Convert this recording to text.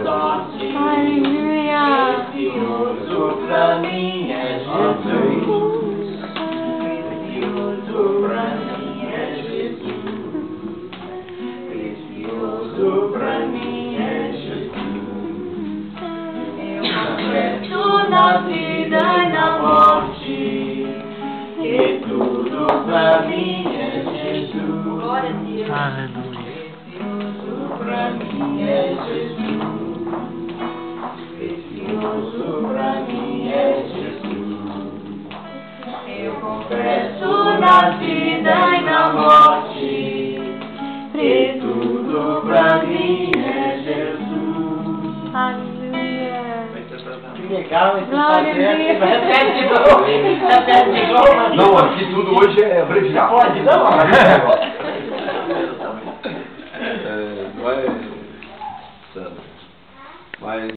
sorte. Aleluia. Precioso pra mim é Jesus. Precioso pra mim é Jesus. Precioso pra mim é Jesus. Eu confesso na vida e na morte que tudo pra mim é Jesus. Glória a Deus. Aleluia. Precioso pra mim é Jesus. Precioso pra mim é Jesus. Eu confesso na vida e na morte que tudo pra mim é Jesus. Aleluia. Que legal esse Glória a Deus. Repete de novo. Repete de novo. Não, aqui tudo hoje é abreviado. Pode, não? Não é... Mas...